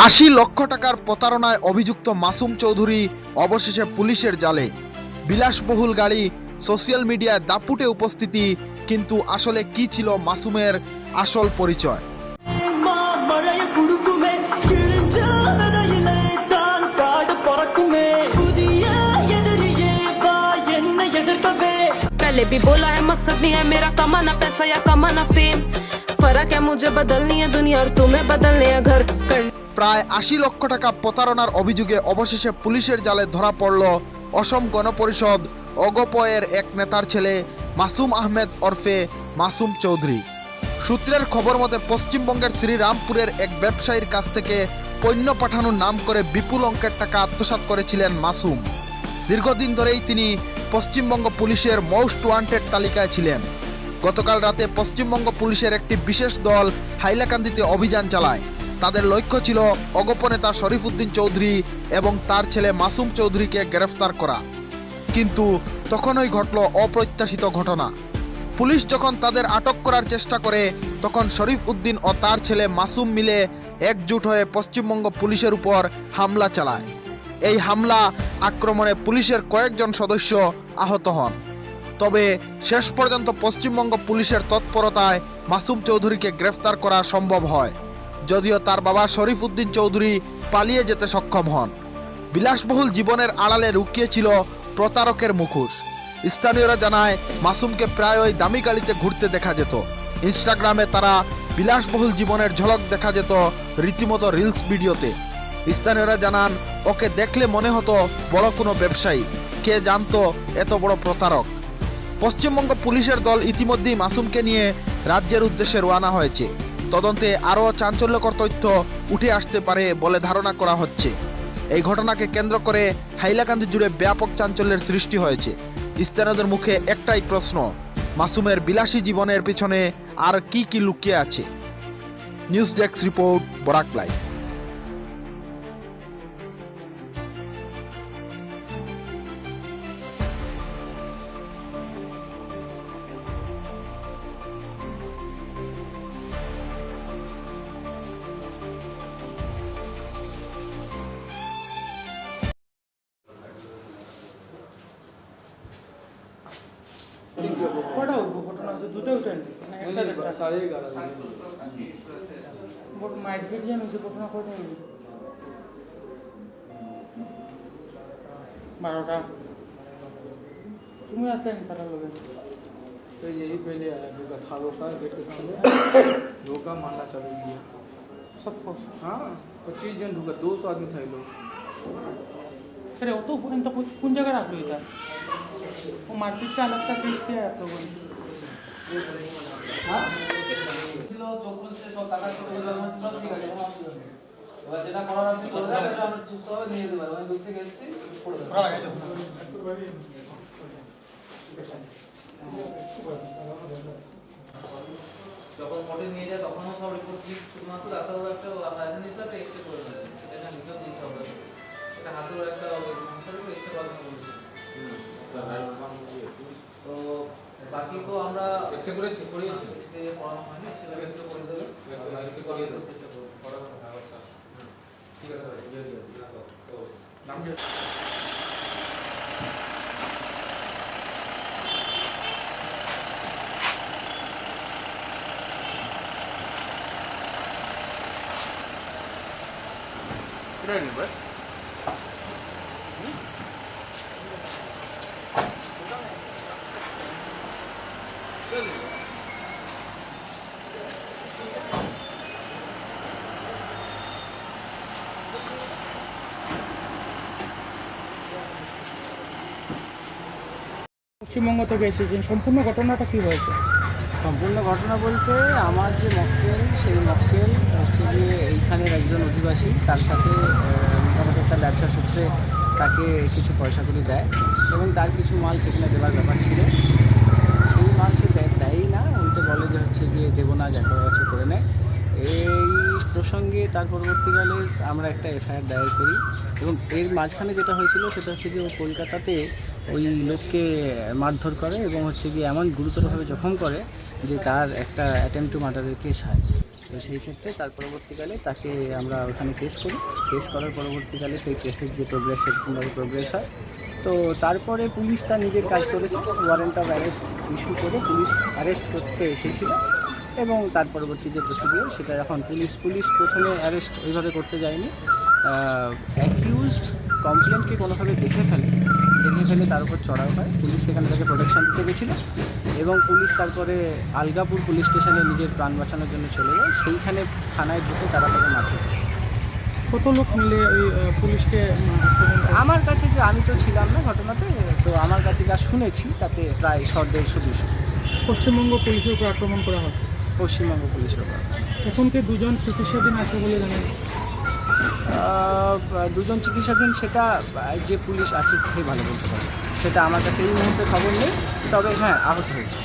৮০ লক্ষ টাকার প্রতারণায় অভিযুক্ত মাসুম চৌধুরী অবশেষে পুলিশের জালে। বিলাসবহুল গাড়ি, সোশ্যাল মিডিয়ায় দাপুটে উপস্থিতি, কিন্তু আসলে কি ছিল মাসুমের আসল পরিচয়? पहले भी बोला है मकसद नहीं है मेरा कमाना पैसा या कमाना फेम, फर्क है मुझे बदलनी है दुनिया और तुम्हें बदलने है घर। প্রায় ৮০ লক্ষ টাকা প্রতারণার অভিযোগে অবশেষে পুলিশের জালে ধরা পড়ল অসম গণপরিষদ অগপয়ের এক নেতার ছেলে মাসুম আহমেদ ওরফে মাসুম চৌধুরী। সূত্রের খবর মতে পশ্চিমবঙ্গের শ্রীরামপুরের এক ব্যবসায়ীর কাছ থেকে পণ্য পাঠানোর নাম করে বিপুল অঙ্কের টাকা আত্মসাৎ করেছিলেন মাসুম। দীর্ঘদিন ধরেই তিনি পশ্চিমবঙ্গ পুলিশের মোস্ট ওয়ান্টেড তালিকায় ছিলেন। গতকাল রাতে পশ্চিমবঙ্গ পুলিশের একটি বিশেষ দল হাইলাকান্দিতে অভিযান চালায়। তাদের লক্ষ্য ছিল অগপ নেতা শরীফউদ্দিন চৌধুরী এবং তার ছেলে মাসুম চৌধুরীকে গ্রেফতার করা। কিন্তু তখনই ঘটল অপ্রত্যাশিত ঘটনা। পুলিশ যখন তাদের আটক করার চেষ্টা করে, তখন শরীফউদ্দিন ও তার ছেলে মাসুম মিলে একজোট হয়ে পশ্চিমবঙ্গ পুলিশের উপর হামলা চালায়। এই হামলা আক্রমণে পুলিশের কয়েকজন সদস্য আহত হন। তবে শেষ পর্যন্ত পশ্চিমবঙ্গ পুলিশের তৎপরতায় মাসুম চৌধুরীকে গ্রেফতার করা সম্ভব হয়, যদিও তার বাবা শরীফউদ্দিন চৌধুরী পালিয়ে যেতে সক্ষম হন। বিলাসবহুল জীবনের আড়ালে লুকিয়েছিল প্রতারকের মুখোশ। স্থানীয়রা জানায় মাসুমকে প্রায়ই দামি গাড়িতে ঘুরতে দেখা যেত। ইনস্টাগ্রামে তারা বিলাসবহুল জীবনের ঝলক দেখা যেত রীতিমতো রিলস ভিডিওতে। স্থানীয়রা জানান ওকে দেখলে মনে হতো বড় কোনো ব্যবসায়ী, কে জানতো এত বড় প্রতারক। পশ্চিমবঙ্গ পুলিশের দল ইতিমধ্যেই মাসুমকে নিয়ে রাজ্যের উদ্দেশ্যে রওনা হয়েছে। তদন্তে আরও চাঞ্চল্যকর তথ্য উঠে আসতে পারে বলে ধারণা করা হচ্ছে। এই ঘটনাকে কেন্দ্র করে হাইলাকান্দি জুড়ে ব্যাপক চাঞ্চল্যের সৃষ্টি হয়েছে। স্থানীয়দের মুখে একটাই প্রশ্ন, মাসুমের বিলাসী জীবনের পিছনে আর কি লুকিয়ে আছে? News desk report, Barak live. কটা উঠবো? ঘটনা হচ্ছে দুটো উঠেন মাইট ভিডিয়ান হচ্ছে ঘটনা কটা উঠবো? 12টা। তুমি আসলে नहीं पता लोगे तो यही पहले आया ढोका था, रोका गेट के सामने ढोका मारना चालू किया सबको। हाँ 25 जन ढोका, 200 आदमी था ये लोग। अरे वो तो कौन जगह रख लो इधर? वो मारपीट का अलग सा केस किया है आप लोगों ने? যেটা করার আপনি করে দেন, সেটা আমরা সুস্থভাবে নিয়ে যেতে পারবো। আমি দূর থেকে এসেছি, করে দেবো। যখন মোটে নিয়ে যায় তখনও সব রিপোর্ট ঠিক, শুধুমাত্র ডাক্তারবাবু একটা সাজেশন দিয়েছিল, একটা এক্সরে করে দেবে। এটা লিখেও দিতে হবে, এটা হাতের একটা সমস্যার উপর এক্সরে করানো বলেছে। তো বাকি তো আমরা এক্সরে করেছি, করিয়েছি, এক্সরে করানো হয়নি, সেটা এক্সরে করে দেবে, এক্সরে করিয়ে দেবো, চেষ্টা করবো করার ব্যবস্থা। ঠিক আছে, নাম কি? Ready, bro? পশ্চিমবঙ্গ থেকে এসেছেন, সম্পূর্ণ ঘটনাটা কি হয়েছে? সম্পূর্ণ ঘটনা বলতে আমার যে মক্কেল, সেই মক্কেল হচ্ছে গিয়ে এইখানের একজন অধিবাসী, তার সাথে মোটামুটি একটা ব্যবসা সূত্রে তাকে কিছু পয়সা করে দেয় এবং তার কিছু মাল সেখানে দেওয়ার ব্যাপার ছিল। সেই মাল সে দেয়ই না, উল্টে বলে যে হচ্ছে গিয়ে দেবো না, যা করার আছে করে নেয়। এই প্রসঙ্গে তার পরবর্তীকালে আমরা একটা এফআইআর দায়ের করি এবং এর মাঝখানে যেটা হয়েছিল সেটা হচ্ছে যে ও কলকাতাতে ওই লোককে মারধর করে এবং হচ্ছে গিয়ে এমন গুরুতরভাবে জখম করে যে তার একটা অ্যাটেম্প টু মার্ডারের কেস হয়। তো সেই ক্ষেত্রে তার পরবর্তীকালে তাকে আমরা ওখানে কেস করি, কেস করার পরবর্তীকালে সেই কেসের যে প্রোগ্রেস সেরকমভাবে প্রোগ্রেস হয়। তো তারপরে পুলিশ তার নিজের কাজ করেছে, ওয়ারেন্ট অফ অ্যারেস্ট ইস্যু করে পুলিশ অ্যারেস্ট করতে এসেছিল এবং তার পরবর্তী যে প্রসিডিওর সেটা এখন পুলিশ প্রথমে অ্যারেস্ট ওইভাবে করতে যায়নি, অ্যাকিউজড কমপ্লেনকে কোনোভাবে দেখে ফেলে তার উপর চড়াও হয়। পুলিশ সেখানে তাকে প্রোটেকশন দিতে গেছিলো এবং পুলিশ তারপরে আলগাপুর পুলিশ স্টেশনে নিজের প্রাণ বাঁচানোর জন্য চলে যায়। সেইখানে থানায় ঢুকে তারা তাকে মারতে থাকে। কত লোক মিলে ওই পুলিশকে আক্রমণ করে? আমার কাছে যে আমি তো ছিলাম না ঘটনাতে, তো আমার কাছে যা শুনেছি তাতে প্রায় 150-200 পশ্চিমবঙ্গ পুলিশের উপর আক্রমণ করা হয়। পশ্চিমবঙ্গ পুলিশের ওপর। এখন কি দুজন চিকিৎসাধীন আছে বলে জানেন? দুজন চিকিৎসাধীন সেটা যে পুলিশ আছে সে ভালো বলতে পারে, সেটা আমার কাছে এই মুহূর্তে খবর নেই, তবে হ্যাঁ আহত হয়েছে।